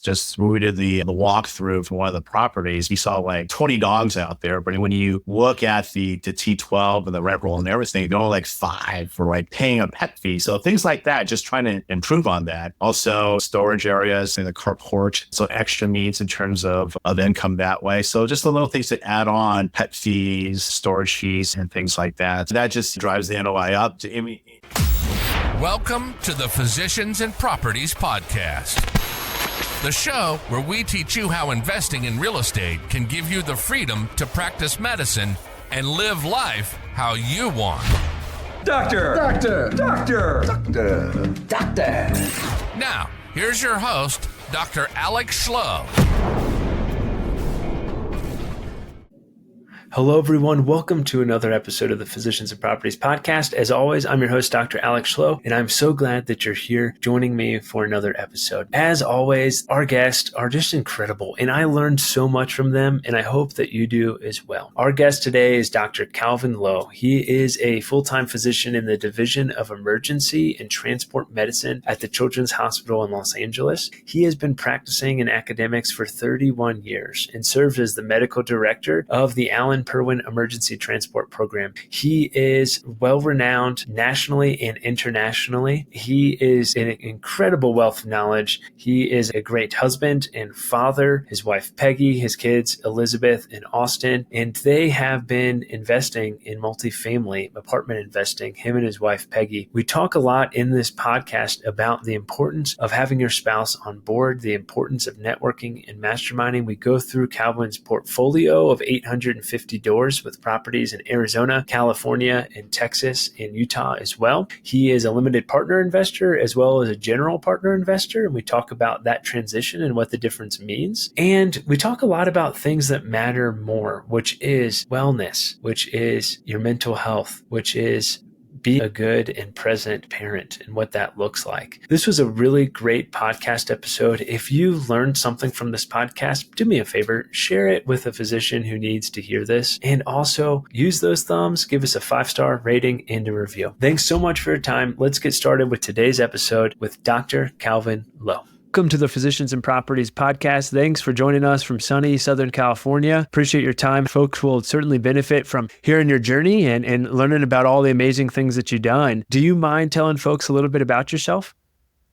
just when we did the walkthrough for one of the properties, we saw like 20 dogs out there. But when you look at the T12 and the rent roll and everything, they're only like 5 for like paying a pet fee. So things like that, just trying to improve on that. Also storage areas in the carport. So extra needs in terms of income that way. So just the little things that add on, pet fees, storage fees, and things like that. That just drives the NOI up. Welcome to the Physicians and Properties Podcast, the show where we teach you how investing in real estate can give you the freedom to practice medicine and live life how you want. Doctor! Now, here's your host, Dr. Schloe. Hello, everyone. Welcome to another episode of the Physicians and Properties Podcast. As always, I'm your host, Dr. Schloe, and I'm so glad that you're here joining me for another episode. As always, our guests are just incredible, and I learned so much from them, and I hope that you do as well. Our guest today is Dr. Calvin Lowe. He is a full-time physician in the Division of Emergency and Transport Medicine at the Children's Hospital in Los Angeles. He has been practicing in academics for 31 years and serves as the medical director of the Allen Perwin Emergency Transport Program. He is well-renowned nationally and internationally. He is an incredible wealth of knowledge. He is a great husband and father, his wife Peggy, his kids Elizabeth and Austin, and they have been investing in multifamily apartment investing, him and his wife Peggy. We talk a lot in this podcast about the importance of having your spouse on board, the importance of networking and masterminding. We go through Calvin's portfolio of 850 doors with properties in Arizona, California, and Texas, and Utah as well. He is a limited partner investor as well as a general partner investor, and we talk about that transition and what the difference means. And we talk a lot about things that matter more, which is wellness, which is your mental health, which is be a good and present parent and what that looks like. This was a really great podcast episode. If you learned something from this podcast, do me a favor, share it with a physician who needs to hear this. And also use those thumbs, give us a 5-star rating and a review. Thanks so much for your time. Let's get started with today's episode with Dr. Calvin Lowe. Welcome to the Physicians and Properties Podcast. Thanks for joining us from sunny Southern California. Appreciate your time. Folks will certainly benefit from hearing your journey and learning about all the amazing things that you've done. Do you mind telling folks a little bit about yourself?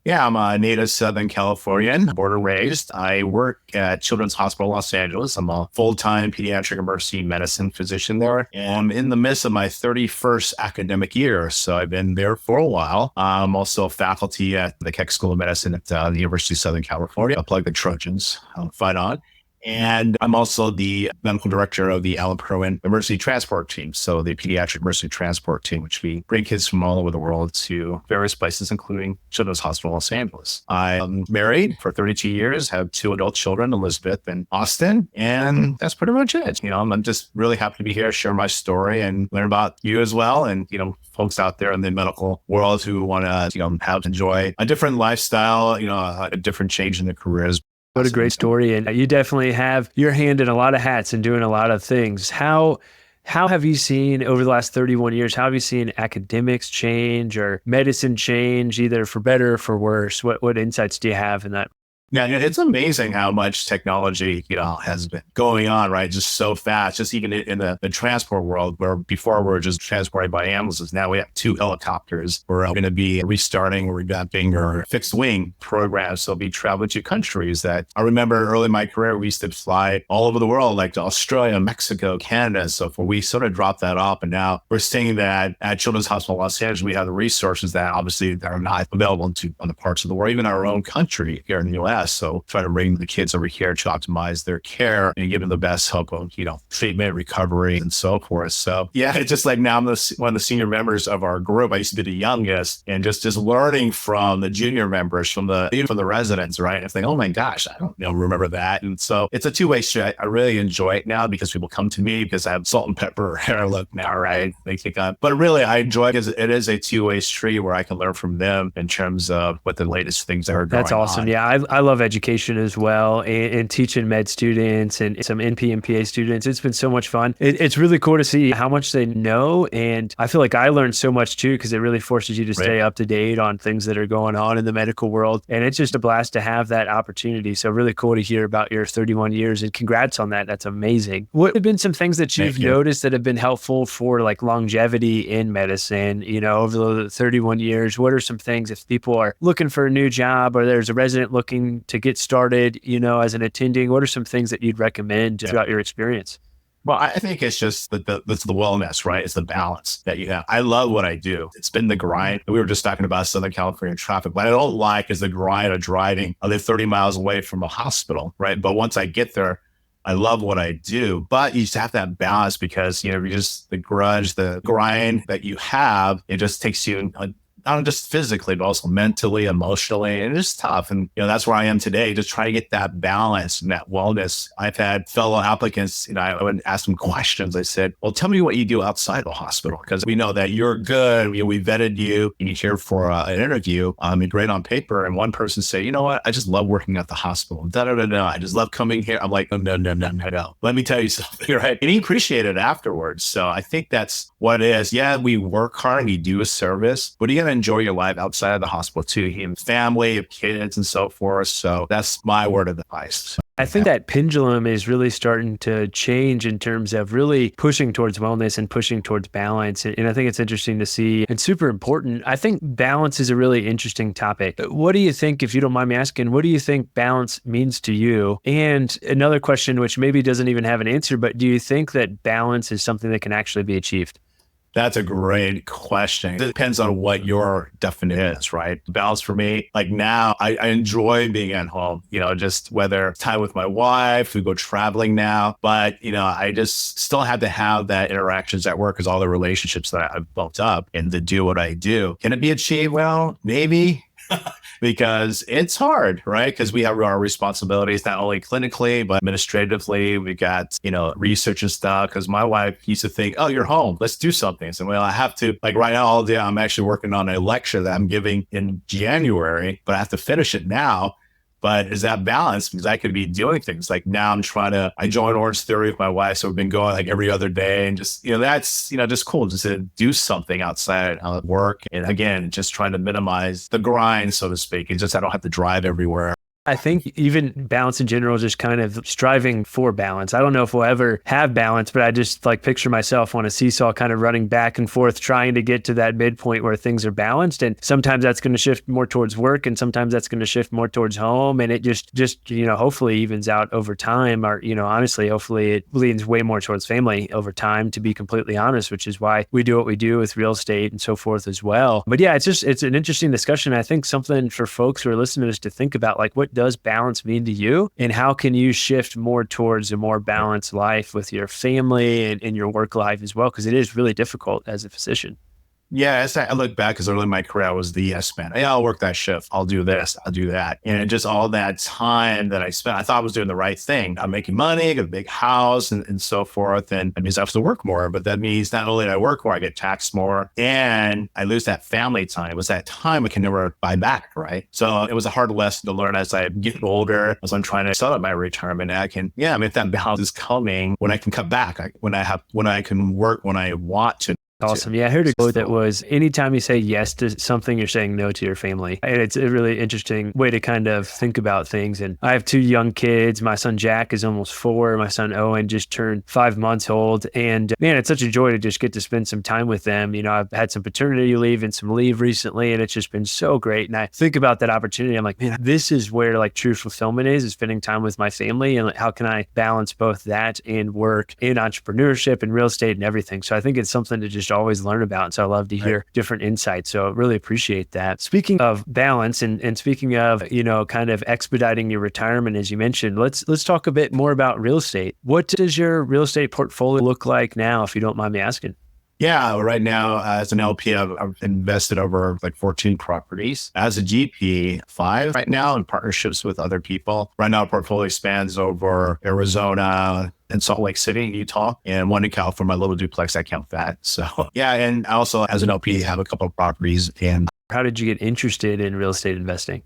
Yeah, I'm a native Southern Californian, born and raised. I work at Children's Hospital Los Angeles. I'm a full-time pediatric emergency medicine physician there. And I'm in the midst of my 31st academic year, so I've been there for a while. I'm also faculty at the Keck School of Medicine at the University of Southern California. I'll plug the Trojans, fight on. And I'm also the medical director of the Allen Perwin Emergency Transport Team. So the pediatric emergency transport team, which we bring kids from all over the world to various places, including Children's Hospital Los Angeles. I'm married for 32 years, have 2 adult children, Elizabeth and Austin. And that's pretty much it. I'm just really happy to be here, share my story and learn about you as well. And, folks out there in the medical world who want to, enjoy a different lifestyle, a different change in their careers. What a great story. And you definitely have your hand in a lot of hats and doing a lot of things. How have you seen over the last 31 years, how have you seen academics change or medicine change, either for better or for worse? What insights do you have in that? Yeah, it's amazing how much technology, has been going on, right? Just so fast, just even in the transport world, where before we were just transported by ambulances. Now we have 2 helicopters. We're going to be restarting or revamping our fixed wing programs. So we'll be traveling to countries that I remember early in my career, we used to fly all over the world, like to Australia, Mexico, Canada. So we sort of dropped that off. And now we're seeing that at Children's Hospital Los Angeles, we have the resources that obviously are not available to other parts of the world, even our own country here in the U.S. So try to bring the kids over here to optimize their care and give them the best help of, treatment, recovery, and so forth. So yeah, it's just like now I'm one of the senior members of our group. I used to be the youngest, and just learning from the junior members, from the residents, right? And it's like, oh my gosh, I don't remember that. And so it's a two-way street. I really enjoy it now because people come to me because I have salt and pepper hair look now, right? They kick on. But really, I enjoy it because it is a two-way street where I can learn from them in terms of what the latest things are going on. That's awesome. Yeah, I love education as well, and teaching med students and some NP and PA students. It's been so much fun. It's really cool to see how much they know. And I feel like I learned so much too, because it really forces you to stay up to date on things that are going on in the medical world. And it's just a blast to have that opportunity. So really cool to hear about your 31 years, and congrats on that. That's amazing. What have been some things that you've noticed that have been helpful for like longevity in medicine, over the 31 years? What are some things if people are looking for a new job, or there's a resident looking to get started, as an attending, what are some things that you'd recommend throughout your experience? Well, I think it's just the wellness, right? It's the balance that you have. I love what I do. It's been the grind. We were just talking about Southern California traffic. What I don't like is the grind of driving. I live 30 miles away from a hospital, right? But once I get there, I love what I do. But you just have that balance, because, just the grudge, the grind that you have, it just takes you not just physically, but also mentally, emotionally, and it's tough. And, that's where I am today, just trying to get that balance and that wellness. I've had fellow applicants, I would ask them questions. I said, well, tell me what you do outside the hospital, because we know that you're good. We vetted you, and you're here for an interview. You're great on paper. And one person said, you know what? I just love working at the hospital. I just love coming here. I'm like, no. Let me tell you something, right? And he appreciated it afterwards. So I think that's what it is. Yeah, we work hard and we do a service, but you got to enjoy your life outside of the hospital too. You have family, you have kids and so forth. So that's my word of advice. I think that pendulum is really starting to change in terms of really pushing towards wellness and pushing towards balance. And I think it's interesting to see and super important. I think balance is a really interesting topic. What do you think, if you don't mind me asking, what do you think balance means to you? And another question, which maybe doesn't even have an answer, but do you think that balance is something that can actually be achieved? That's a great question. It depends on what your definition is, right? Balance for me, like now, I enjoy being at home, just whether time with my wife, we go traveling now, but, I just still have to have that interactions at work, because all the relationships that I've built up and to do what I do. Can it be achieved? Well, maybe. Because it's hard, right? Because we have our responsibilities, not only clinically, but administratively. We got, research and stuff. Because my wife used to think, oh, you're home, let's do something. So, well, I have to, like right now, all day, I'm actually working on a lecture that I'm giving in January, but I have to finish it now. But is that balance? Because I could be doing things like now I joined Orange Theory with my wife. So we've been going like every other day, and just, that's, just cool just to do something outside of work. And again, just trying to minimize the grind, so to speak. It's just, I don't have to drive everywhere. I think even balance in general, just kind of striving for balance. I don't know if we'll ever have balance, but I just like picture myself on a seesaw kind of running back and forth, trying to get to that midpoint where things are balanced. And sometimes that's going to shift more towards work, and sometimes that's going to shift more towards home. And it just hopefully evens out over time, or, honestly, hopefully it leans way more towards family over time, to be completely honest, which is why we do what we do with real estate and so forth as well. But yeah, it's an interesting discussion. I think something for folks who are listening to think about, like, what does balance mean to you, and how can you shift more towards a more balanced life with your family and your work life as well? Because it is really difficult as a physician. Yeah, as I look back, because early in my career, I was the yes man. Yeah, I'll work that shift. I'll do this. I'll do that. And just all that time that I spent, I thought I was doing the right thing. I'm making money, got a big house and so forth. And that means I have to work more. But that means not only do I work more, I get taxed more, and I lose that family time. It was that time I can never buy back, right? So it was a hard lesson to learn as I get older, as I'm trying to set up my retirement. If that balance is coming, when I can cut back, when I can work when I want to. Awesome. Yeah, I heard a quote that was, anytime you say yes to something, you're saying no to your family. And it's a really interesting way to kind of think about things. And I have 2 young kids. My son Jack is almost 4. My son Owen just turned 5 months old. And man, it's such a joy to just get to spend some time with them. I've had some paternity leave and some leave recently, and it's just been so great. And I think about that opportunity. I'm like, man, this is where like true fulfillment is spending time with my family. And like, how can I balance both that and work and entrepreneurship and real estate and everything? So I think it's something to just always learn about. And so I love to hear different insights. So I really appreciate that. Speaking of balance and speaking of, kind of expediting your retirement, as you mentioned, let's talk a bit more about real estate. What does your real estate portfolio look like now, if you don't mind me asking? Yeah, right now as an LP, I've invested over like 14 properties. As a GP, 5 right now in partnerships with other people. Right now, our portfolio spans over Arizona and Salt Lake City, Utah, and 1 in California, my little duplex. I count that. So yeah, and I also, as an LP, have a couple of properties. And how did you get interested in real estate investing?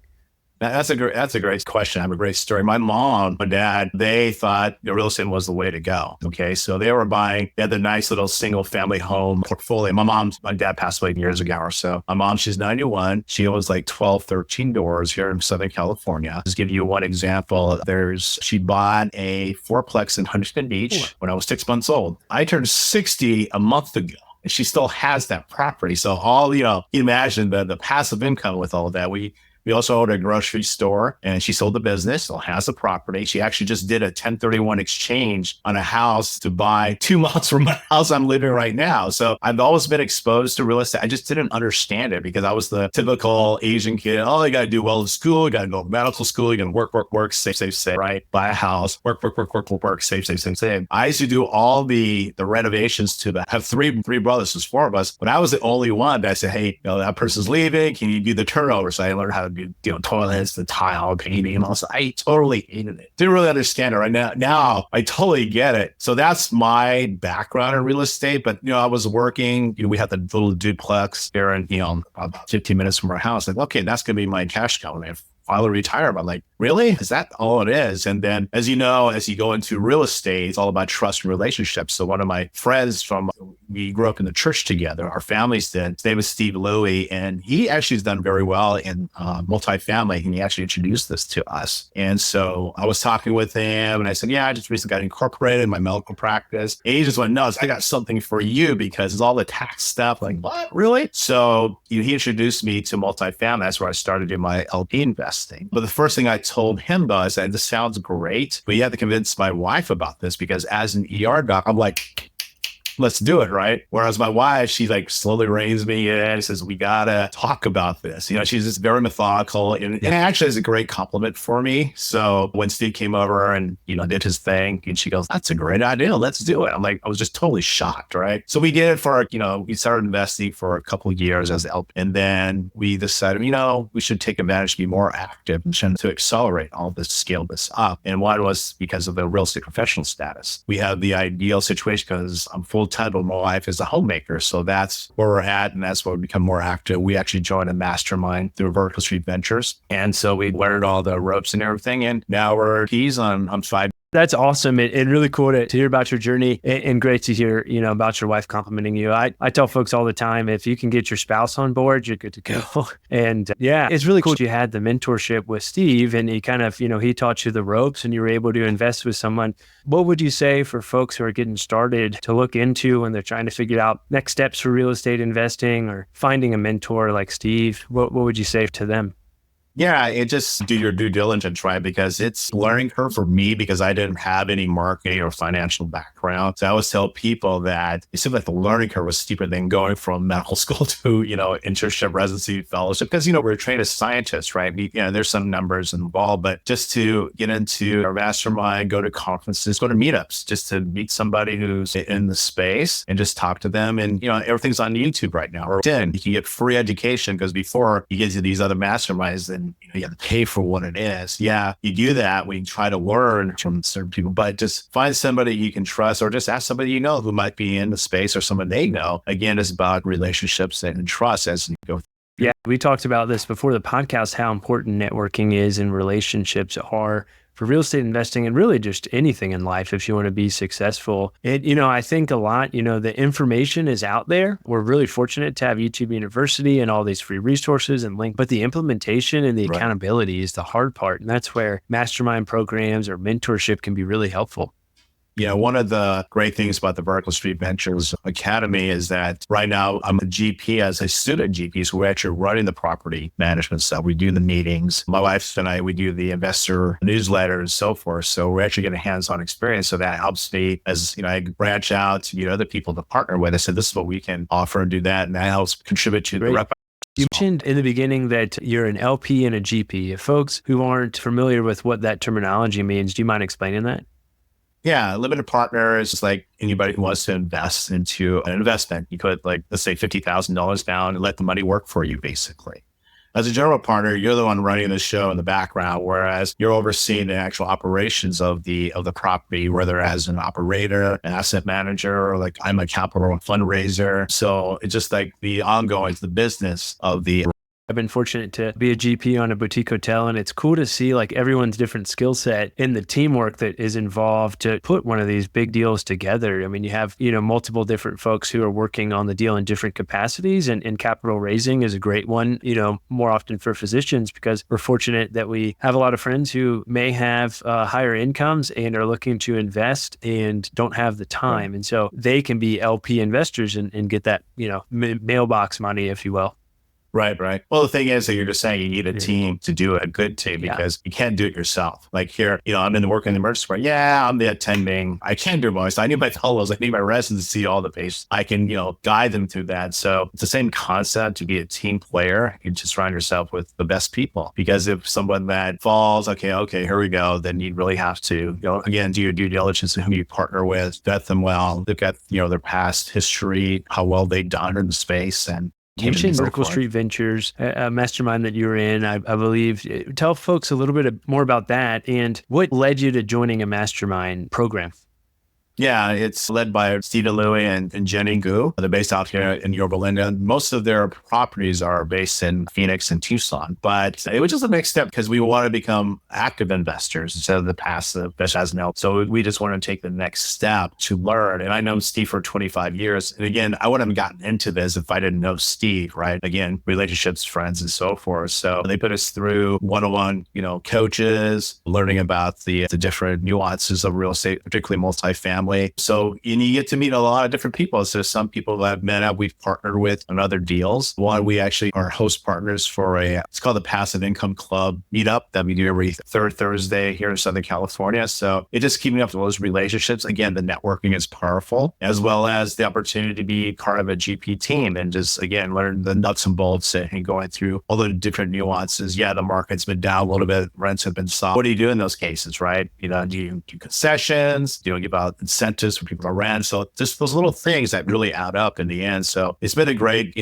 That's a great question. I have a great story. My mom and dad, they thought real estate was the way to go. Okay. So they had the nice little single family home portfolio. My dad passed away years ago or so. My mom, she's 91. She owns like 12, 13 doors here in Southern California. Just give you one example. She bought a fourplex in Huntington Beach when I was 6 months old. I turned 60 a month ago. And she still has that property. So imagine the passive income with all of that. We also owned a grocery store, and she sold the business, still has the property. She actually just did a 1031 exchange on a house to buy 2 months from the house I'm living right now. So I've always been exposed to real estate. I just didn't understand it because I was the typical Asian kid. Oh, you got to do well in school. You got to go to medical school. You got to work, save, right? Buy a house, work, save. I used to do all the renovations I have three brothers, there's four of us, but I was the only one that said, hey, that person's leaving. Can you do the turnover? So I learned how to do, toilets, the tile, painting, and also I totally hated it. Didn't really understand it right now. Now I totally get it. So that's my background in real estate. But, I was working, we had the little duplex there and, about 15 minutes from our house. Like, okay, that's going to be my cash cow when I finally retire. I'm like, really? Is that all it is? And then, as you know, as you go into real estate, it's all about trust and relationships. So one of my friends we grew up in the church together. Our families did. His name is Schloe, and he actually has done very well in multifamily. And he actually introduced this to us. And so I was talking with him, and I said, yeah, I just recently got incorporated in my medical practice. And he just went, no, I got something for you because it's all the tax stuff. Like, what? Really? So he introduced me to multifamily. That's where I started doing my LP investing. But the first thing I told him was that this sounds great, but you have to convince my wife about this because as an ER doc, I'm like, let's do it, right? Whereas my wife, she like slowly reins me in and says, we gotta talk about this. She's just very methodical and actually is a great compliment for me. So when Steve came over and, did his thing and she goes, that's a great idea. Let's do it. I'm like, I was just totally shocked, right? So we did it for, we started investing for a couple of years as LP. And then we decided, we should take advantage, be more active and to accelerate all this, scale this up. And one was because of the real estate professional status. We have the ideal situation because I'm full-time, but my wife is a homemaker. So that's where we're at. And that's where we become more active. We actually joined a mastermind through Vertical Street Ventures. And so we learned all the ropes and everything. And now we're keys on 5. That's awesome and really cool to hear about your journey and great to hear, about your wife complimenting you. I tell folks all the time, if you can get your spouse on board, you're good to go. And it's really cool. You had the mentorship with Steve and he kind of, he taught you the ropes and you were able to invest with someone. What would you say for folks who are getting started to look into when they're trying to figure out next steps for real estate investing or finding a mentor like Steve? What would you say to them? Yeah, it just do your due diligence, right? Because it's learning curve for me because I didn't have any marketing or financial background. So I always tell people that it seemed like the learning curve was steeper than going from medical school to, internship, residency, fellowship. Because, we're trained as scientists, right? There's some numbers involved, but just to get into our mastermind, go to conferences, go to meetups, just to meet somebody who's in the space and just talk to them. And, everything's on YouTube right now. Or then you can get free education because before you get to these other masterminds, then you have to pay for what it is. Yeah, you do that. We try to learn from certain people, but just find somebody you can trust or just ask somebody who might be in the space or someone they know. Again, it's about relationships and trust as you go through. Yeah, we talked about this before the podcast, how important networking is and relationships are for real estate investing and really just anything in life if you want to be successful. I think a lot, the information is out there. We're really fortunate to have YouTube University and all these free resources and links, but the implementation and the accountability is the hard part. And that's where mastermind programs or mentorship can be really helpful. One of the great things about the Vertical Street Ventures Academy is that right now I'm a GP as a student GP. So we're actually running the property management stuff. We do the meetings. My wife and I, we do the investor newsletter and so forth. So we're actually getting hands-on experience. So that helps me as, I branch out to other people to partner with. I said, this is what we can offer and do that. And that helps contribute to the rep. You mentioned in the beginning that you're an LP and a GP. If folks who aren't familiar with what that terminology means, do you mind explaining that? Yeah, limited partner is like anybody who wants to invest into an investment. You could let's say $50,000 down and let the money work for you, basically. As a general partner, you're the one running the show in the background, whereas you're overseeing the actual operations of the property, whether as an operator, an asset manager, or I'm a capital fundraiser. So it's just like the business of the I've been fortunate to be a GP on a boutique hotel, and it's cool to see like everyone's different skill set and the teamwork that is involved to put one of these big deals together. I mean, you have, multiple different folks who are working on the deal in different capacities, and capital raising is a great one, more often for physicians, because we're fortunate that we have a lot of friends who may have higher incomes and are looking to invest and don't have the time. And so they can be LP investors and get that, mailbox money, if you will. Right. Well, the thing is that you're just saying you need a team to do it, a good team, because you can't do it yourself. Like here, I'm in the work in the emergency room. Yeah, I'm the attending. I can do most. I need my fellows. I need my residents to see all the patients. I can, guide them through that. So it's the same concept to be a team player. You just surround yourself with the best people, because if someone that falls, okay, here we go, then you really have to, again, do your due diligence on who you partner with, vet them well, look at, their past history, how well they've done in the space, and you mentioned Vertical Street Ventures, a mastermind that you were in, I believe. Tell folks a little bit more about that and what led you to joining a mastermind program. Yeah, it's led by Stephen Louie and Jenny Gu. They're based out here in Yorba Linda. Most of their properties are based in Phoenix and Tucson. But it was just a next step because we want to become active investors instead of the passive, which hasn't helped. So we just want to take the next step to learn. And I know Steve for 25 years. And again, I wouldn't have gotten into this if I didn't know Steve, right? Again, relationships, friends, and so forth. So they put us through one-on-one, coaches, learning about the different nuances of real estate, particularly multifamily. So you get to meet a lot of different people. So some people that I've met up, we've partnered with on other deals. One, we actually are host partners for it's called the Passive Income Club meetup that we do every third Thursday here in Southern California. So it's just keeping up with those relationships. Again, the networking is powerful, as well as the opportunity to be part of a GP team and just, again, learn the nuts and bolts and going through all the different nuances. Yeah, the market's been down a little bit. Rents have been soft. What do you do in those cases, right? Do you do concessions? Do you give out incentives for people to rent? So just those little things that really add up in the end. So it's been a great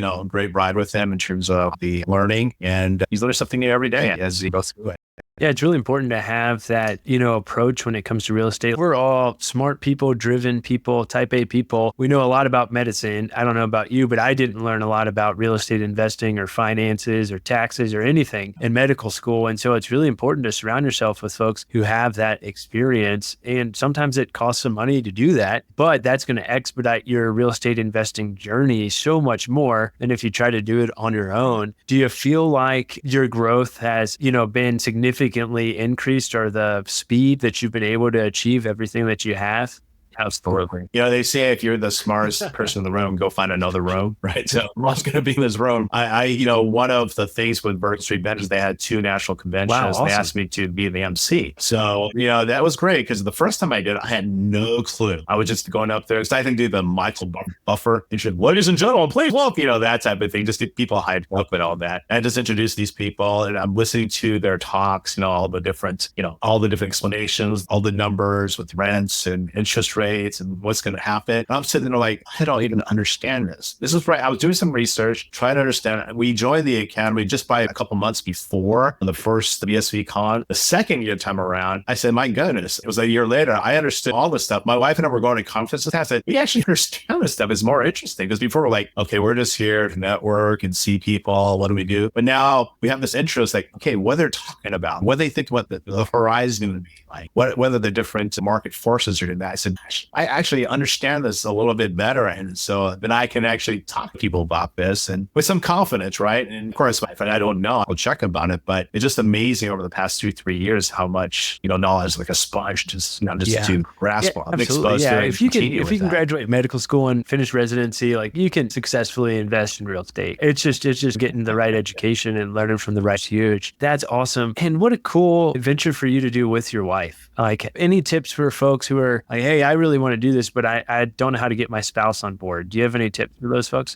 ride with them in terms of the learning, and you learn something new every day as you go through it. Yeah, it's really important to have that, approach when it comes to real estate. We're all smart people, driven people, type A people. We know a lot about medicine. I don't know about you, but I didn't learn a lot about real estate investing or finances or taxes or anything in medical school. And so it's really important to surround yourself with folks who have that experience. And sometimes it costs some money to do that, but that's going to expedite your real estate investing journey so much more than if you try to do it on your own. Do you feel like your growth has, been significantly increased, or the speed that you've been able to achieve everything that you have? Absolutely. They say if you're the smartest person in the room, go find another room, right? So I'm going to be in this room. I one of the things with Vertical Street Ventures, they had 2 national conventions. Wow, awesome. They asked me to be the MC. So, that was great because the first time I did it, I had no clue. I was just going up there. So I think do the Michael Buffer. You should, ladies and gentlemen, please walk, that type of thing. Just get people hyped up and all that. And just introduce these people. And I'm listening to their talks, all the different explanations, all the numbers with rents and interest rates and what's going to happen. And I'm sitting there like, I don't even understand this. This is right. I was doing some research, trying to understand it. We joined the academy just by a couple months before the first BSV con. The second year time around, I said, my goodness, it was a year later. I understood all this stuff. My wife and I were going to conferences. I said, we actually understand this stuff. It's more interesting because before we're like, okay, we're just here to network and see people. What do we do? But now we have this interest like, okay, what they're talking about, what they think what the horizon would be like, whether the different market forces are doing that. I said, I actually understand this a little bit better. And so then I can actually talk to people about this and with some confidence, right? And of course, if I don't know, I'll check about it. But it's just amazing over the past 2-3 years how much, knowledge like a sponge, just to grasp on. I'm exposed to it. If you can graduate medical school and finish residency, like you can successfully invest in real estate. It's just getting the right education and learning from the right huge. That's awesome. And what a cool adventure for you to do with your wife. Like, any tips for folks who are like, hey, I really want to do this, but I don't know how to get my spouse on board. Do you have any tips for those folks?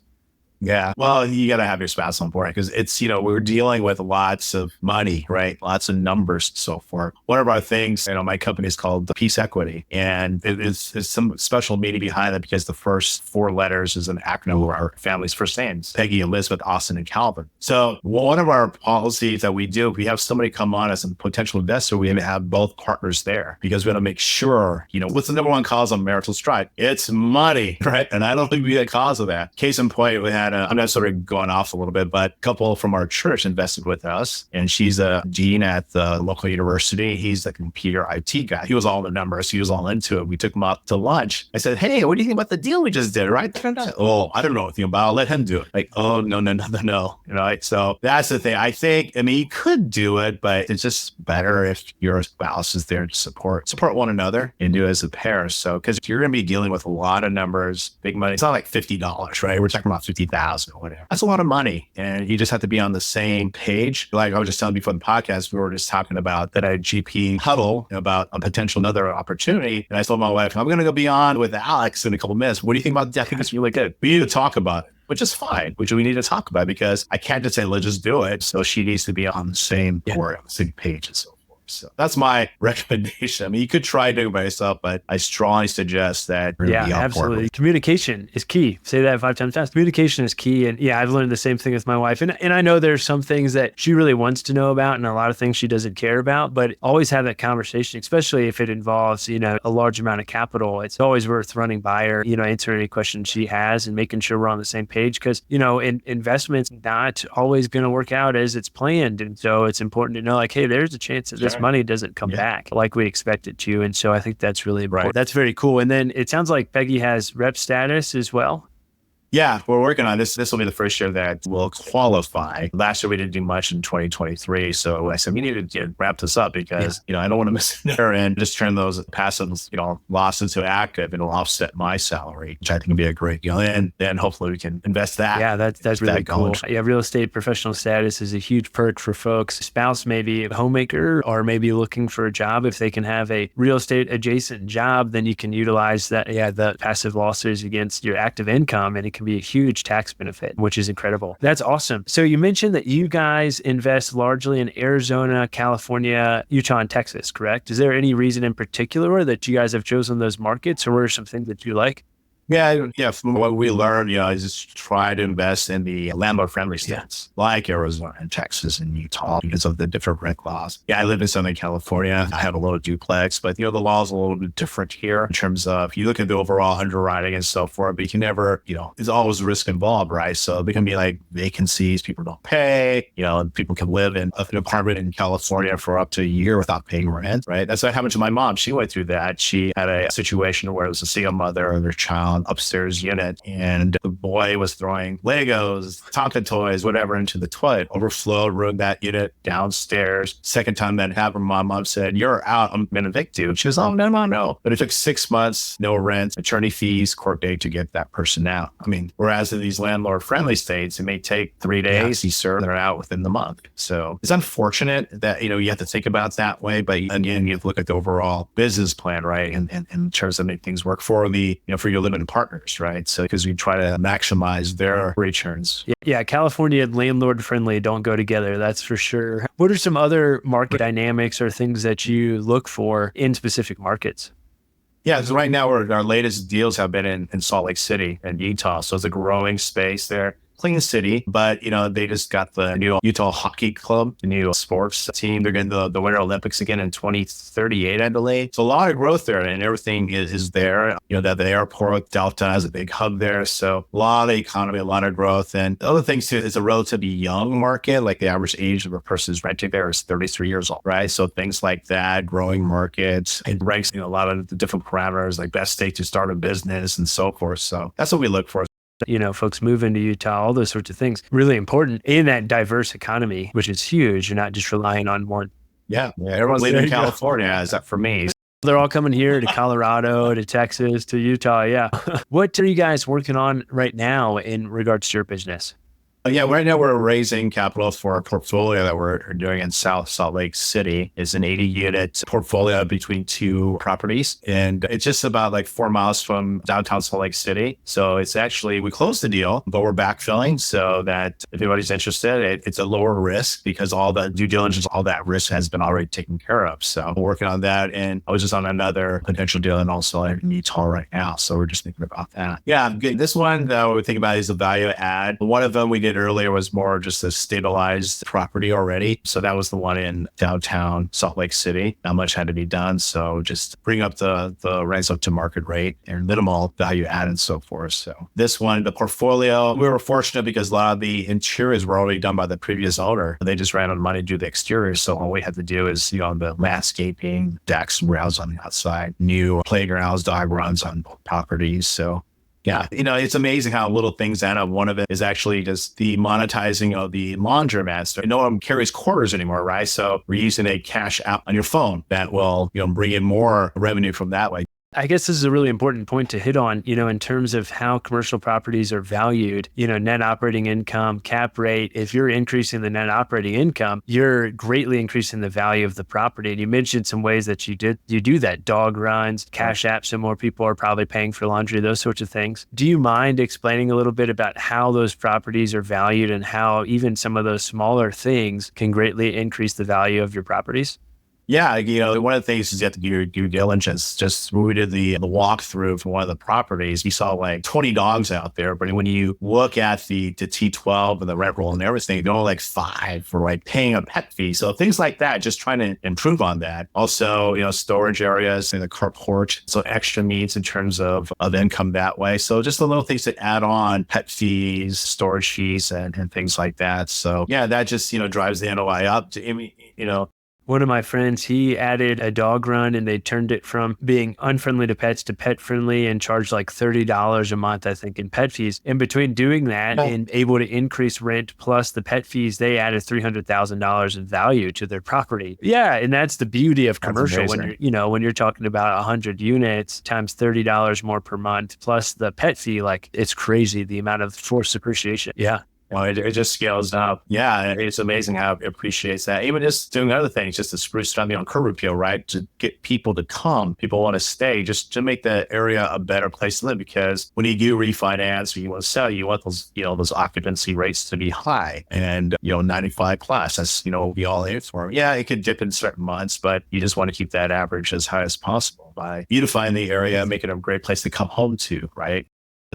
Yeah. Well, you got to have your spouse on board because it's, we're dealing with lots of money, right? Lots of numbers and so forth. One of our things, my company is called the Peace Equity, and it's some special meaning behind it because the first 4 letters is an acronym of our family's first names, Peggy, Elizabeth, Austin, and Calvin. So one of our policies that we do, if we have somebody come on as a potential investor, we have both partners there because we want to make sure, what's the number one cause of marital strife? It's money, right? And I don't think we had a cause of that. Case in point, we had I'm not sort of going off a little bit, but a couple from our church invested with us, and she's a dean at the local university. He's the computer IT guy. He was all in the numbers. He was all into it. We took him out to lunch. I said, hey, what do you think about the deal we just did, right? Oh, I don't know anything about it. I'll let him do it. Like, oh, no. You know, so that's the thing. I think, you could do it, but it's just better if your spouse is there to support one another and do it as a pair. So, because you're going to be dealing with a lot of numbers, big money. It's not like $50, right? We're talking about 50,000 or whatever. That's a lot of money. And you just have to be on the same page. Like I was just telling you before the podcast, we were just talking about that at GP huddle about a potential another opportunity. And I told my wife, I'm going to go beyond with Alex in a couple minutes. What do you think about that? I think it's really good. We need to talk about it. Which is fine, which we need to talk about, because I can't just say, let's just do it. So she needs to be on the same board, on the same page and so forth. So that's my recommendation. You could try doing it by yourself, but I strongly suggest that you're be on absolutely. board. Communication is key. Say that 5 times fast. Communication is key. And I've learned the same thing with my wife. And I know there's some things that she really wants to know about and a lot of things she doesn't care about, but always have that conversation, especially if it involves, a large amount of capital. It's always worth running by her, answering any questions she has and making sure we're on the same page, because, investment's not always going to work out as it's planned. And so it's important to know, like, hey, there's a chance that this money doesn't come back like we expect it to. And so I think that's really important. Right. That's very cool. And then it sounds like Peggy has rep status as well. Yeah, we're working on this. This will be the first year that will qualify. Last year, we didn't do much in 2023. So I said, we need to wrap this up because, I don't want to miss it there and just turn those passive, losses to active. It'll offset my salary, which I think would be a great deal. And then hopefully we can invest that. Yeah, that's really cool. Yeah, real estate professional status is a huge perk for folks. Spouse may be a homemaker or maybe looking for a job. If they can have a real estate adjacent job, then you can utilize that, the passive losses against your active income, and it can be a huge tax benefit, which is incredible. That's awesome. So you mentioned that you guys invest largely in Arizona, California, Utah, and Texas, correct? Is there any reason in particular that you guys have chosen those markets, or what are some things that you like? Yeah. From what we learned, is just try to invest in the landlord-friendly states like Arizona and Texas and Utah because of the different rent laws. Yeah, I live in Southern California. I have a little duplex, but the laws are a little bit different here in terms of you look at the overall underwriting and so forth, but you can never, there's always risk involved, right? So they can be like vacancies, people don't pay, and people can live in an apartment in California for up to a year without paying rent, right? That's what happened to my mom. She went through that. She had a situation where it was a single mother and their child upstairs unit, and the boy was throwing Legos, Tonka toys, whatever into the toilet, overflowed, ruined that unit downstairs. Second time that happened, my mom said, you're out, I'm going to evict you. She was, oh, no. But it took 6 months, no rent, attorney fees, court date to get that person out. Whereas in these landlord-friendly states, it may take 3 days, they're out within the month. So it's unfortunate that, you have to think about it that way, but again, you have to look at the overall business plan, right? And in terms of making things work for for your limited partners, right? So because we try to maximize their returns. Yeah, California and landlord friendly don't go together, that's for sure. What are some other market dynamics or things that you look for in specific markets? Yeah, so right now our latest deals have been in Salt Lake City and Utah. So it's a growing space there. Clean city, but they just got the new Utah Hockey Club, the new sports team. They're getting the Winter Olympics again in 2038, I believe. So a lot of growth there, and everything is there. That the airport Delta has a big hub there, so a lot of economy, a lot of growth. And the other thing too, it's a relatively young market. Like the average age of a person who's renting there is 33 years old, right? So things like that, growing markets, it ranks a lot of the different parameters, like best state to start a business and so forth. So that's what we look for. Folks move into Utah, all those sorts of things, really important in that diverse economy, which is huge. You're not just relying on one. Yeah. Everyone's leaving California, except for me. They're all coming here to Colorado, to Texas, to Utah. Yeah. What are you guys working on right now in regards to your business? Yeah, right now we're raising capital for our portfolio that we're doing in South Salt Lake City. It's an 80-unit portfolio between 2 properties, and it's just about like 4 miles from downtown Salt Lake City. So it's actually, we closed the deal, but we're backfilling so that if anybody's interested, it's a lower risk because all the due diligence, all that risk has been already taken care of. So we're working on that, and I was just on another potential deal and also in Utah right now. So we're just thinking about that. Yeah, good. This one that we think about is a value add. One of them we did did earlier was more just a stabilized property already. So that was the one in downtown Salt Lake City. Not much had to be done. So just bring up the rents up to market rate and minimal value add and so forth. So this one, the portfolio, we were fortunate because a lot of the interiors were already done by the previous owner. They just ran out of money to do the exteriors. So all we had to do is, the landscaping, decks and rails on the outside, new playgrounds, dog runs on both properties. So yeah, it's amazing how little things add up. One of it is actually just the monetizing of the laundromats. No one carries quarters anymore, right? So we're using a cash app on your phone that will, bring in more revenue from that way. I guess this is a really important point to hit on, in terms of how commercial properties are valued, net operating income, cap rate. If you're increasing the net operating income, you're greatly increasing the value of the property. And you mentioned some ways that you do that: dog runs, cash apps, so more people are probably paying for laundry, those sorts of things. Do you mind explaining a little bit about how those properties are valued and how even some of those smaller things can greatly increase the value of your properties? Yeah, one of the things is you have to do your due diligence. Just when we did the walkthrough for one of the properties, we saw like 20 dogs out there. But when you look at the T12 and the rent roll and everything, they're only like 5 for like paying a pet fee. So things like that, just trying to improve on that. Also, storage areas and the carport, so extra needs in terms of income that way. So just the little things that add on: pet fees, storage fees, and things like that. So yeah, that just, drives the NOI up. One of my friends, he added a dog run and they turned it from being unfriendly to pets to pet friendly and charged like $30 a month, I think, in pet fees. In between doing that and able to increase rent plus the pet fees, they added $300,000 in value to their property. Yeah. And that's the beauty of commercial when when you're talking about 100 units times $30 more per month plus the pet fee, like it's crazy the amount of forced appreciation. Yeah. Well, it just scales up. Yeah, it's amazing how it appreciates that. Even just doing other things, just to spruce up on curb appeal, right? To get people to come, people want to stay, just to make the area a better place to live. Because when you do refinance or you want to sell, you want those, those occupancy rates to be high and 95 plus. That's we all aim for. Yeah, it could dip in certain months, but you just want to keep that average as high as possible by beautifying the area, making it a great place to come home to, right?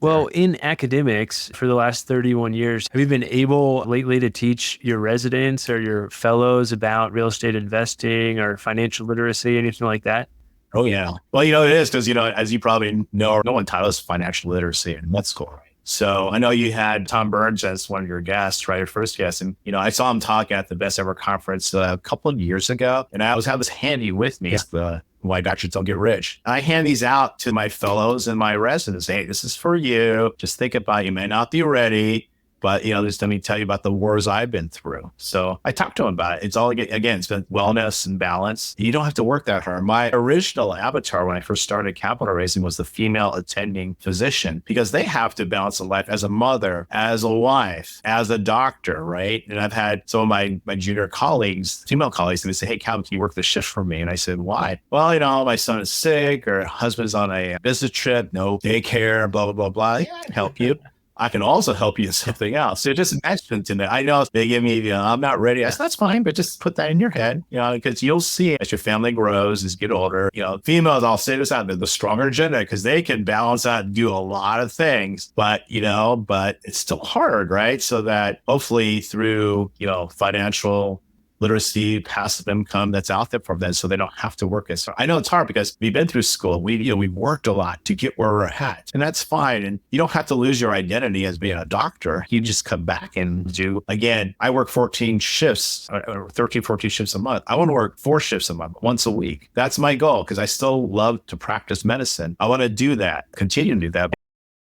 Well, in academics for the last 31 years, have you been able lately to teach your residents or your fellows about real estate investing or financial literacy, anything like that? Oh, yeah. Well, it is because, as you probably know, no one taught us financial literacy in med school, right? So I know you had Tom Burns as one of your guests, right? Your first guest. And, I saw him talk at the Best Ever Conference a couple of years ago. And I always have this handy with me. It's the Why Doctors Don't Get Rich. I hand these out to my fellows and my residents. Hey, this is for you. Just think about it. You may not be ready, but, just let me tell you about the wars I've been through. So I talked to him about it. It's all, again, it's been wellness and balance. You don't have to work that hard. My original avatar when I first started capital raising was the female attending physician, because they have to balance a life as a mother, as a wife, as a doctor, right? And I've had some of my junior colleagues, female colleagues, and they say, hey, Calvin, can you work the shift for me? And I said, why? Well, my son is sick or husband's on a business trip, no daycare, blah, blah, blah, blah. Yeah, I can help you. I can also help you in something else. So just imagine in that. I know they give me, I'm not ready. I said, that's fine, but just put that in your head, because you'll see as your family grows, as you get older, females, I'll say this out, they're the stronger gender because they can balance out and do a lot of things, but it's still hard, right? So that hopefully through, financial literacy, passive income that's out there for them, so they don't have to work as hard. I know it's hard because we've been through school. We've worked a lot to get where we're at, and that's fine. And you don't have to lose your identity as being a doctor. You just come back and do, again, I work 14 shifts, or 13, 14 shifts a month. I want to work 4 shifts a month, once a week. That's my goal because I still love to practice medicine. I want to do that, continue to do that.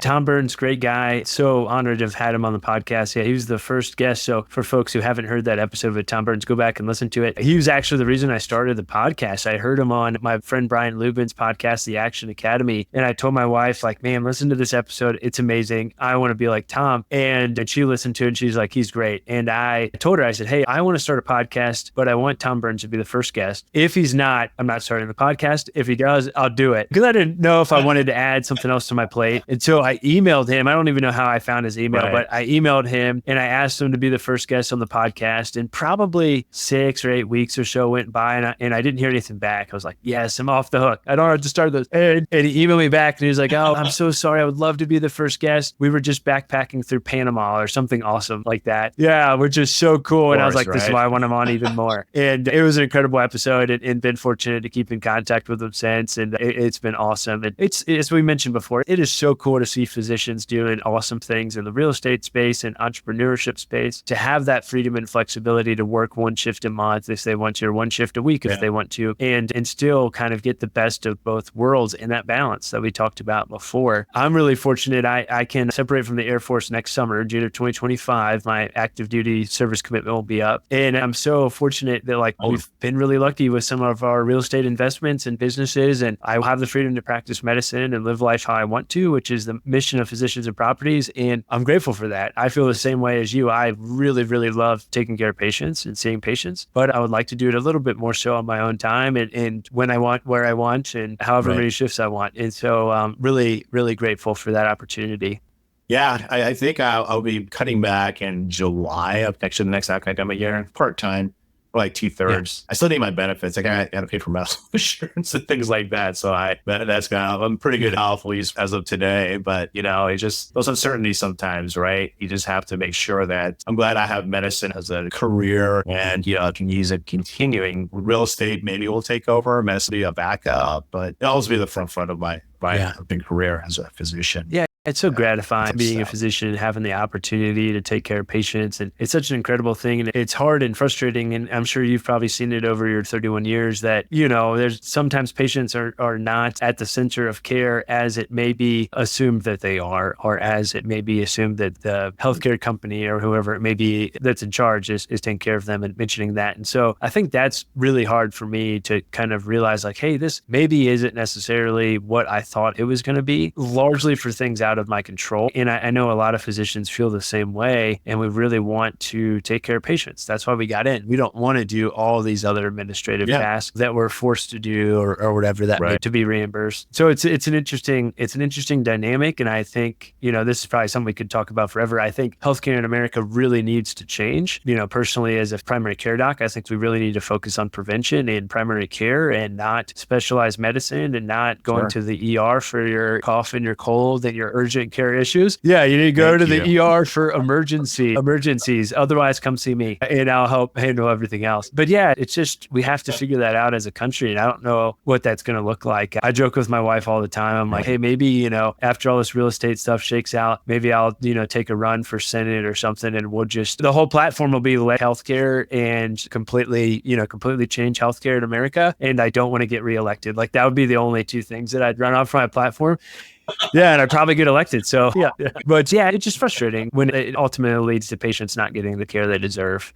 Tom Burns, great guy. So honored to have had him on the podcast. Yeah, he was the first guest. So for folks who haven't heard that episode with Tom Burns, go back and listen to it. He was actually the reason I started the podcast. I heard him on my friend Brian Lubin's podcast, The Action Academy. And I told my wife, like, man, listen to this episode. It's amazing. I want to be like Tom. And she listened to it and she's like, he's great. And I told her, I said, hey, I want to start a podcast, but I want Tom Burns to be the first guest. If he's not, I'm not starting the podcast. If he does, I'll do it. Because I didn't know if I wanted to add something else to my plate. And so I emailed him. I don't even know how I found his email, Right. but I emailed him and I asked him to be the first guest on the podcast. And probably 6 or 8 weeks or so went by, and I didn't hear anything back. I was like, yes, I'm off the hook. I don't have to start this. And he emailed me back and he was like, oh, I'm so sorry. I would love to be the first guest. We were just backpacking through Panama or something awesome like that. Yeah, we're just so cool. And I was like, this is why I want him on even more. And it was an incredible episode, and been fortunate to keep in contact with him since. And it's been awesome. And it's, as we mentioned before, it is so cool to see physicians doing awesome things in the real estate space and entrepreneurship space, to have that freedom and flexibility to work one shift a month if they want to, or one shift a week if they want to, and still kind of get the best of both worlds in that balance that we talked about before. I'm really fortunate. I can separate from the Air Force next summer, June of 2025. My active duty service commitment will be up. And I'm so fortunate that we've been really lucky with some of our real estate investments and businesses. And I will have the freedom to practice medicine and live life how I want to, which is the mission of Physicians and Properties. And I'm grateful for that. I feel the same way as you. I really, really love taking care of patients and seeing patients, but I would like to do it a little bit more so on my own time and when I want, where I want, and however many shifts I want. And so I'm really, really grateful for that opportunity. Yeah, I think I'll be cutting back in July of the next academic year, part-time, like 2/3. I still need my benefits. Like I got to pay for medical insurance and things like that. So I'm pretty good health, at least as of today. But it's just those uncertainties sometimes, right? You just have to make sure that I'm glad I have medicine as a career, and I can use it continuing. Real estate maybe will take over, medicine will be a backup, but it'll always be the front of my career as a physician. Yeah. It's so gratifying being a physician and having the opportunity to take care of patients. And it's such an incredible thing. And it's hard and frustrating. And I'm sure you've probably seen it over your 31 years that, there's sometimes patients are not at the center of care as it may be assumed that they are, or as it may be assumed that the healthcare company or whoever it may be that's in charge is taking care of them, and mentioning that. And so I think that's really hard for me to kind of realize hey, this maybe isn't necessarily what I thought it was going to be, largely for things out of my control. And I know a lot of physicians feel the same way, and we really want to take care of patients. That's why we got in. We don't want to do all these other administrative tasks that we're forced to do or whatever that to be reimbursed. So it's an interesting dynamic. And I think, this is probably something we could talk about forever. I think healthcare in America really needs to change. Personally, as a primary care doc, I think we really need to focus on prevention and primary care, and not specialized medicine, and not going to the ER for your cough and your cold and your urgent care issues. Yeah, you need to go to the ER for emergencies. Otherwise, come see me and I'll help handle everything else. But yeah, it's just, we have to figure that out as a country. And I don't know what that's going to look like. I joke with my wife all the time. I'm like, hey, maybe, after all this real estate stuff shakes out, maybe I'll, take a run for Senate or something, and we'll just, the whole platform will be healthcare and completely change healthcare in America. And I don't want to get reelected. That would be the only two things that I'd run off my platform. Yeah, and I'd probably get elected. So yeah. But yeah, it's just frustrating when it ultimately leads to patients not getting the care they deserve.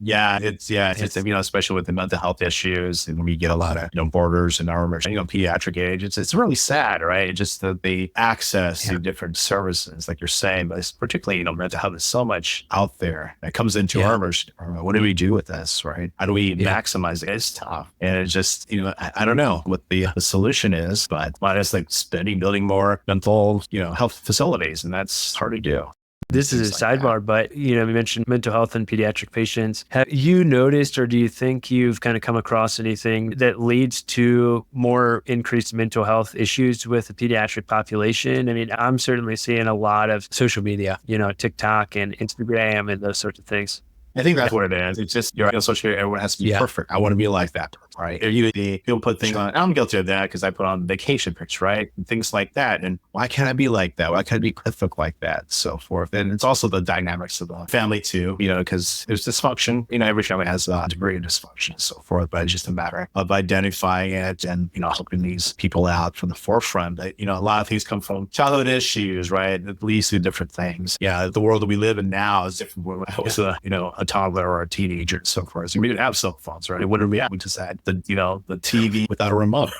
Yeah, it's especially with the mental health issues, and we get a lot of borders in our pediatric age. It's really sad, right? Just the access to different services, like you're saying, but it's particularly mental health is so much out there that comes into our emergency department. What do we do with this, right? How do we maximize it? It's tough, and it's just I don't know what the solution is, but it's building more mental health facilities, and that's hard to do. This is a sidebar, but we mentioned mental health in pediatric patients. Have you noticed, or do you think you've kind of come across anything that leads to more increased mental health issues with the pediatric population? I mean, I'm certainly seeing a lot of social media, TikTok and Instagram and those sorts of things. I think that's what it is. It's just you're on social media, everyone has to be perfect. I want to be like that, right? People put things on. I'm guilty of that because I put on vacation pics, right? And things like that. And why can't I be like that? Why can't I be look like that? So forth. And it's also the dynamics of the family too, because there's dysfunction. Every family has a degree of dysfunction and so forth. But it's just a matter of identifying it and helping these people out from the forefront. But, a lot of things come from childhood issues, right? That leads to different things. Yeah, the world that we live in now is different when I was a toddler or a teenager and so forth. So we didn't have cell phones, right? What did we have? We just had the TV without a remote,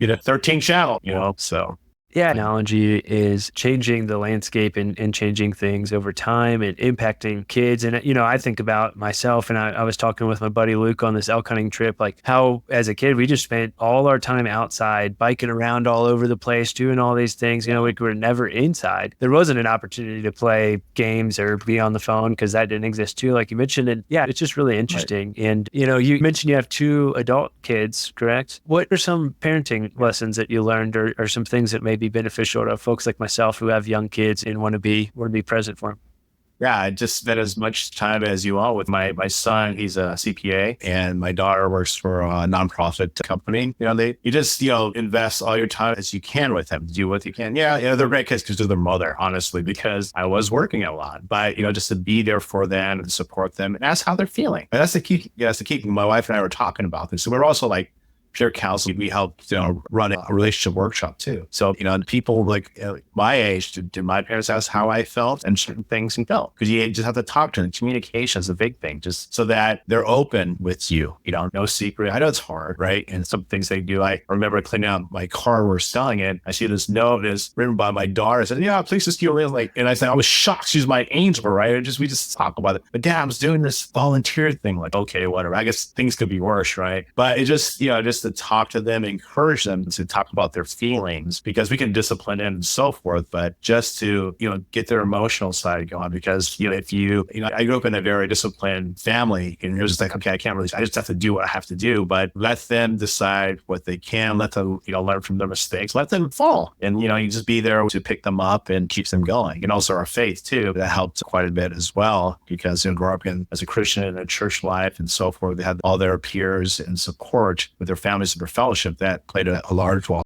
13 channel, so. Yeah, technology is changing the landscape and changing things over time and impacting kids. And, I think about myself, and I was talking with my buddy Luke on this elk hunting trip, like how as a kid, we just spent all our time outside, biking around all over the place, doing all these things. We were never inside. There wasn't an opportunity to play games or be on the phone because that didn't exist too, like you mentioned. And yeah, it's just really interesting. Right. And, you mentioned you have 2 adult kids, correct? What are some parenting lessons that you learned or some things that may be beneficial to folks like myself who have young kids and want to be present for them? Yeah, I just spent as much time as you all with my son. He's a CPA, and my daughter works for a nonprofit company. You just invest all your time as you can with them. Do what you can. Yeah, they're great kids because they're their mother, honestly, because I was working a lot. But just to be there for them and support them and ask how they're feeling. But that's the key. Yeah, that's the key. My wife and I were talking about this. So we're also like peer counseling. We help run a relationship workshop too. So people like my age did my parents ask how I felt and certain things and felt, because you just have to talk to them. Communication is a big thing, just so that they're open with you. No secret. I know it's hard, right? And some things they do. I remember cleaning out my car. We're selling it. I see this note is written by my daughter. I said, "Yeah, please just steal it." And I said, I was shocked. She's my angel, right? We just talk about it. But Dad, I was doing this volunteer thing. Like, okay, whatever. I guess things could be worse, right? But it just to talk to them, encourage them to talk about their feelings, because we can discipline them and so forth, but just to, get their emotional side going. Because, if I grew up in a very disciplined family, and it was just like, okay, I just have to do what I have to do, but let them decide what they can, let them, learn from their mistakes, let them fall. And, you just be there to pick them up and keep them going. And also our faith too, that helped quite a bit as well, because growing up as a Christian in a church life and so forth, they had all their peers and support with their families and their fellowship that played a large role.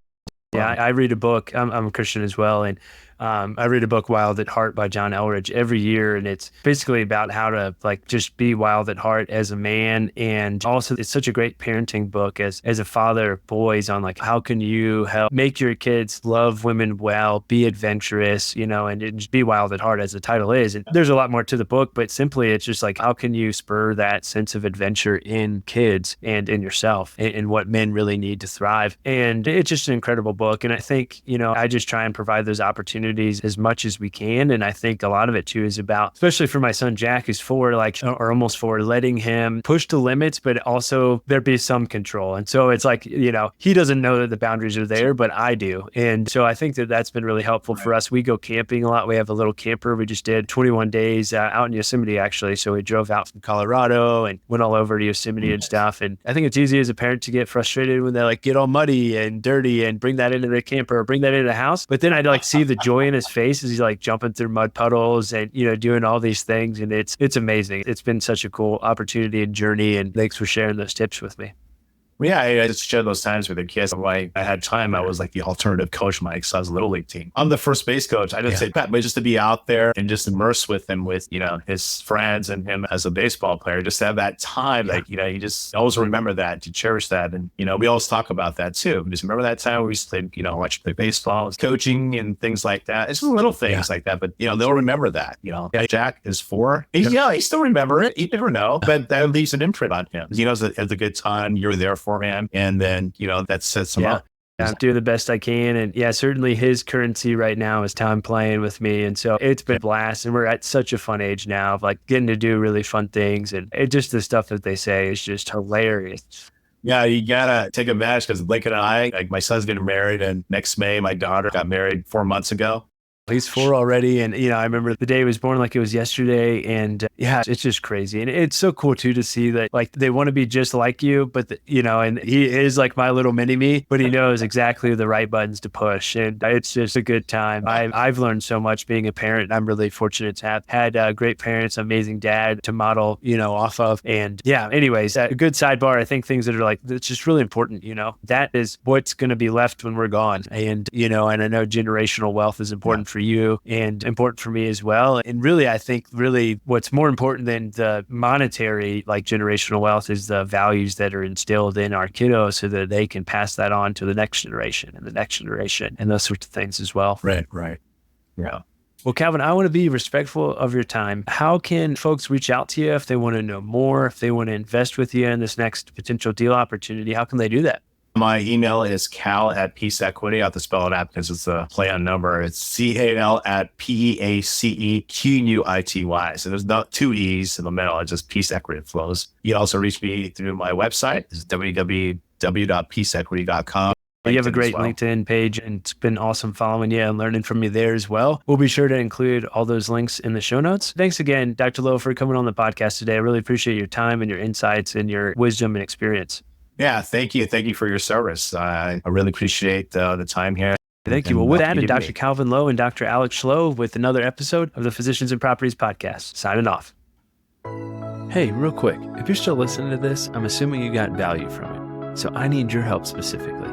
Yeah, I read a book. I'm a Christian as well. And I read a book, Wild at Heart by John Elridge, every year. And it's basically about how to just be wild at heart as a man. And also it's such a great parenting book as a father of boys on how can you help make your kids love women well, be adventurous, and just be wild at heart, as the title is. And there's a lot more to the book, but simply it's just how can you spur that sense of adventure in kids and in yourself and what men really need to thrive. And it's just an incredible book. And I think, I just try and provide those opportunities as much as we can. And I think a lot of it too is about, especially for my son Jack, who's 4, or almost 4, letting him push the limits, but also there be some control. And so it's he doesn't know that the boundaries are there, but I do. And so I think that that's been really helpful for us. We go camping a lot. We have a little camper. We just did 21 days out in Yosemite, actually. So we drove out from Colorado and went all over to Yosemite and stuff. And I think it's easy as a parent to get frustrated when they get all muddy and dirty and bring that into the camper or bring that into the house. But then I see the joy in his face as he's jumping through mud puddles and doing all these things, and it's amazing. It's been such a cool opportunity and journey, and thanks for sharing those tips with me. Yeah, I just shared those times with the kids. When I had time, I was the alternative coach for my son's little league team. I'm the first base coach. I didn't say that, but just to be out there and just immerse with him, with his friends and him as a baseball player, just to have that time. You just always remember that, to cherish that. And we always talk about that too. Just remember that time we used to watch play baseball, coaching and things like that. It's just little things like that, but they'll remember that. Jack is 4. He still remember it. You never know, but that leaves an imprint on him. It's a good time. You're there for him, and then that sets him up. I'm doing the best I can. And certainly his currency right now is time playing with me. And so it's been a blast. And we're at such a fun age now of getting to do really fun things. And it just, the stuff that they say is just hilarious. Yeah, you gotta take advantage, because Blake and I, my son's getting married, and next May, my daughter got married 4 months ago. He's 4 already. And, I remember the day he was born like it was yesterday. And it's just crazy. And it's so cool too, to see that they want to be just like you, but and he is my little mini me, but he knows exactly the right buttons to push. And it's just a good time. I've learned so much being a parent. I'm really fortunate to have had great parents, amazing dad to model, off of. And anyways, a good sidebar. I think things that are it's just really important, that is what's going to be left when we're gone. And, and I know generational wealth is important for you and important for me as well. And really, I think what's more important than the monetary, generational wealth, is the values that are instilled in our kiddos, so that they can pass that on to the next generation and the next generation and those sorts of things as well. Right. Yeah. Well, Calvin, I want to be respectful of your time. How can folks reach out to you if they want to know more, if they want to invest with you in this next potential deal opportunity? How can they do that? My email is cal@peaceequity. I have to spell it out because it's a play on number. It's CAL@PEACEQUITY. So there's not two E's in the middle. It's just Peace Equity flows. You can also reach me through my website. It's www.peaceequity.com. You have a great LinkedIn page, and it's been awesome following you and learning from you there as well. We'll be sure to include all those links in the show notes. Thanks again, Dr. Lowe, for coming on the podcast today. I really appreciate your time and your insights and your wisdom and experience. Yeah, thank you. Thank you for your service. I really appreciate the time here. Thank you. Well, with that, and Dr. Calvin Lowe and Dr. Alex Schloe with another episode of the Physicians and Properties Podcast. Signing off. Hey, real quick, if you're still listening to this, I'm assuming you got value from it. So I need your help specifically.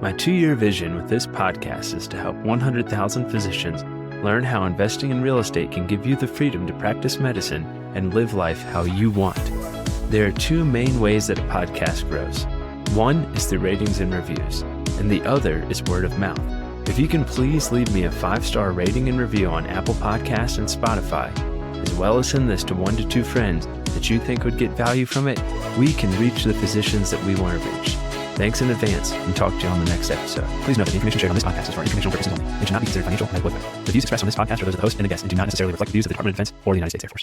My 2-year vision with this podcast is to help 100,000 physicians learn how investing in real estate can give you the freedom to practice medicine and live life how you want. There are 2 main ways that a podcast grows. One is through ratings and reviews, and the other is word of mouth. If you can please leave me a 5-star rating and review on Apple Podcasts and Spotify, as well as send this to 1 to 2 friends that you think would get value from it, we can reach the physicians that we want to reach. Thanks in advance, and talk to you on the next episode. Please note that the information shared on this podcast is for informational purposes only and should not be considered financial or medical advice. The views expressed on this podcast are those of the host and the guest and do not necessarily reflect the views of the Department of Defense or the United States Air Force.